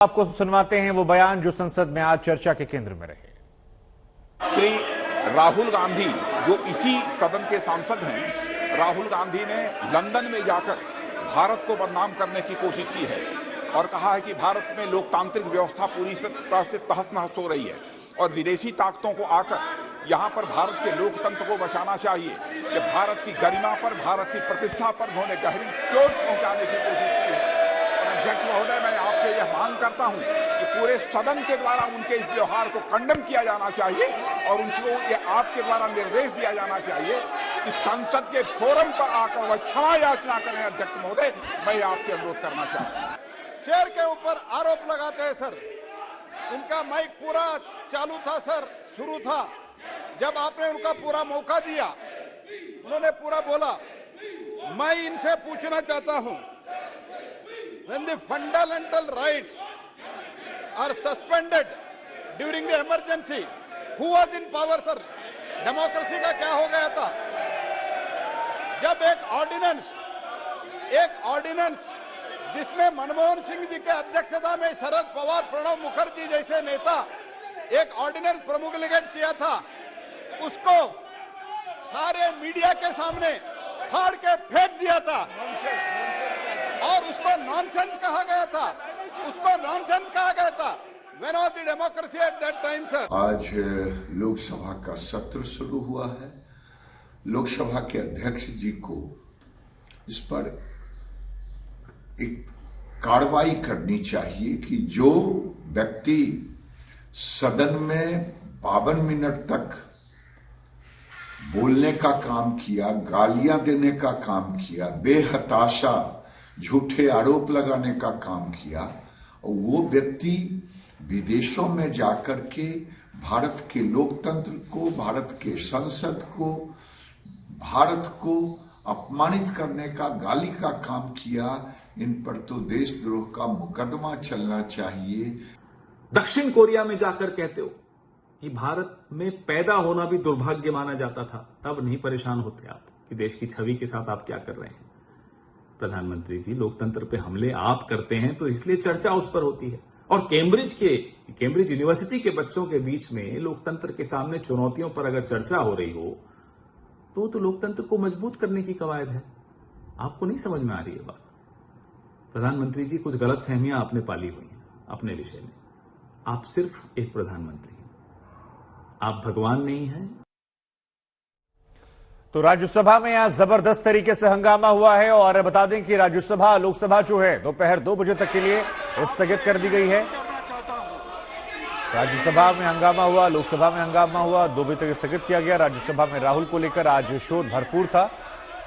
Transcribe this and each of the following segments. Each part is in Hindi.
आपको सुनवाते हैं वो बयान जो संसद में आज चर्चा के केंद्र में रहे। श्री राहुल गांधी जो इसी सदन के सांसद हैं, राहुल गांधी ने लंदन में जाकर भारत को बदनाम करने की कोशिश की है और कहा है कि भारत में लोकतांत्रिक व्यवस्था पूरी तरह से तहस-नहस हो रही है और विदेशी ताकतों को आकर यहां पर भारत के लोकतंत्र को बचाना चाहिए कि भारत की गरिमा पर, भारत की प्रतिष्ठा पर उन्होंने गहरी चोट पहुंचाने की कोशिश की है। अध्यक्ष महोदय, मैं आपसे यह मांग करता हूं कि पूरे सदन के द्वारा उनके इस व्यवहार को कंडम किया जाना चाहिए और उनको ये आपके द्वारा निर्देश दिया जाना चाहिए कि संसद के फोरम पर आकर वह क्षमा याचना करें। अध्यक्ष महोदय, मैं आपसे अनुरोध करना चाहता हूं। चेयर के ऊपर आरोप लगाते हैं सर। उनका माइक पूरा चालू था सर, शुरू था। जब आपने उनका पूरा मौका दिया, उन्होंने पूरा बोला। मैं इनसे पूछना चाहता हूं, when the fundamental rights are suspended during the emergency, who was in power sir? Democracy का क्या हो गया था? जब एक ऑर्डिनेंस जिसमें मनमोहन सिंह जी के अध्यक्षता में शरद पवार, प्रणब मुखर्जी जैसे नेता एक ऑर्डिनेंस प्रमुखलिगेट किया था, उसको सारे मीडिया के सामने फाड़ के फेंक दिया था और उसको नॉनसेंस कहा गया था। When was the democracy at that time, sir? आज लोकसभा का सत्र शुरू हुआ है। लोकसभा के अध्यक्ष जी को इस पर एक कार्रवाई करनी चाहिए कि जो व्यक्ति सदन में 52 मिनट तक बोलने का काम किया, गालियां देने का काम किया, बेहताशा झूठे आरोप लगाने का काम किया, और वो व्यक्ति विदेशों में जाकर के भारत के लोकतंत्र को, भारत के संसद को, भारत को अपमानित करने का, गाली का काम किया, इन पर तो देशद्रोह का मुकदमा चलना चाहिए। दक्षिण कोरिया में जाकर कहते हो कि भारत में पैदा होना भी दुर्भाग्य माना जाता था, तब नहीं परेशान होते आप कि देश की छवि के साथ आप क्या कर रहे हैं। प्रधानमंत्री जी, लोकतंत्र पे हमले आप करते हैं तो इसलिए चर्चा उस पर होती है। और कैम्ब्रिज यूनिवर्सिटी के बच्चों के बीच में लोकतंत्र के सामने चुनौतियों पर अगर चर्चा हो रही हो तो लोकतंत्र को मजबूत करने की कवायद है। आपको नहीं समझ में आ रही है बात? प्रधानमंत्री जी, कुछ गलतफहमियां आपने पाली हुई हैं अपने विषय में। आप सिर्फ एक प्रधानमंत्री हैं, आप भगवान नहीं हैं। तो राज्यसभा में आज जबरदस्त तरीके से हंगामा हुआ है और बता दें कि लोकसभा जो है दोपहर 2 बजे तक के लिए स्थगित कर दी गई है। राज्यसभा में हंगामा हुआ, लोकसभा में हंगामा हुआ, 2 बजे तक स्थगित किया गया। राज्यसभा में राहुल को लेकर आज शोर भरपूर था।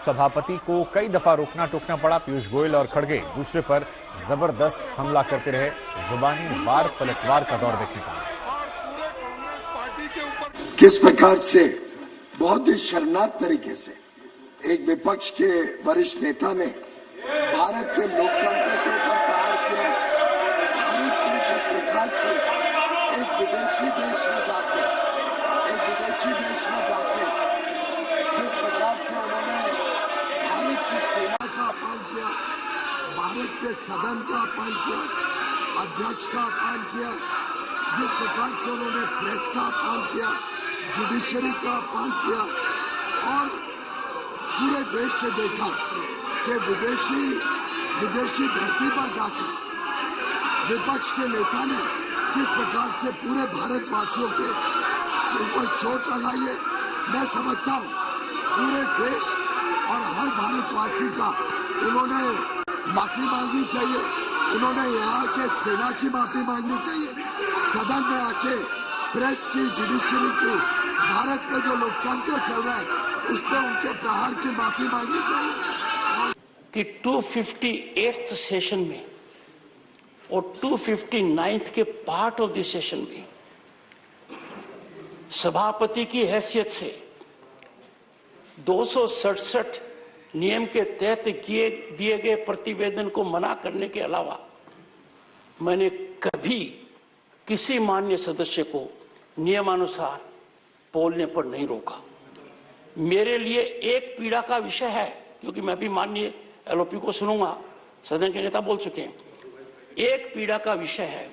सभापति को कई दफा रोकना टोकना पड़ा। पीयूष गोयल और खड़गे दूसरे पर जबरदस्त हमला करते रहे। जुबानी वार पलटवार का दौर देखने को मिला। किस प्रकार से बहुत ही शर्मनाक तरीके से एक विपक्ष के वरिष्ठ नेता ने भारत के लोकतंत्र के ऊपर प्रहार किया। भारत में जिस प्रकार से एक विदेशी देश में जाके जिस प्रकार से उन्होंने भारत की सेना का अपमान किया, भारत के सदन का अपमान किया, अध्यक्ष का अपमान किया, जिस प्रकार से उन्होंने प्रेस का अपमान किया, जुडिशरी का अपमान किया, और पूरे देश ने देखा कि विदेशी धरती पर जाकर विपक्ष के नेता ने किस प्रकार से पूरे भारतवासियों के ऊपर चोट लगाई है। मैं समझता हूं पूरे देश और हर भारतवासी का उन्होंने माफी मांगनी चाहिए। उन्होंने यहाँ के सेना की माफी मांगनी चाहिए, सदन में आके प्रेस की, जुडिशरी की, भारत में जो लोकतंत्र चल रहा है उसमें उनके प्रहार की माफी मांगनी चाहिए। कि 258th सेशन में और 259th के पार्ट ऑफ द सेशन में सभापति की हैसियत से 267 नियम के तहत दिए गए प्रतिवेदन को मना करने के अलावा मैंने कभी किसी माननीय सदस्य को नियमानुसार बोलने पर नहीं रोका। मेरे लिए एक पीड़ा का विषय है, क्योंकि मैं भी माननीय एलओपी को सुनूंगा, सदन के नेता बोल चुके हैं, एक पीड़ा का विषय है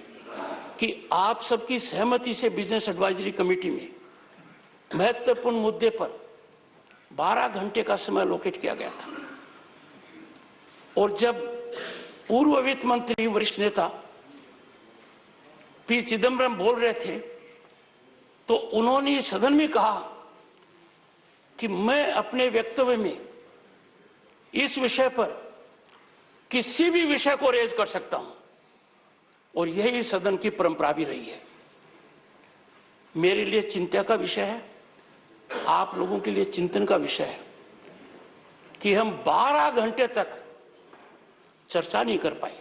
कि आप सबकी सहमति से बिजनेस एडवाइजरी कमेटी में महत्वपूर्ण मुद्दे पर 12 घंटे का समय लोकेट किया गया था और जब पूर्व वित्त मंत्री वरिष्ठ नेता पी चिदम्बरम बोल रहे थे तो उन्होंने सदन में कहा कि मैं अपने वक्तव्य में इस विषय पर किसी भी विषय को रेज कर सकता हूं और यही सदन की परंपरा भी रही है। मेरे लिए चिंता का विषय है, आप लोगों के लिए चिंतन का विषय है कि हम 12 घंटे तक चर्चा नहीं कर पाए।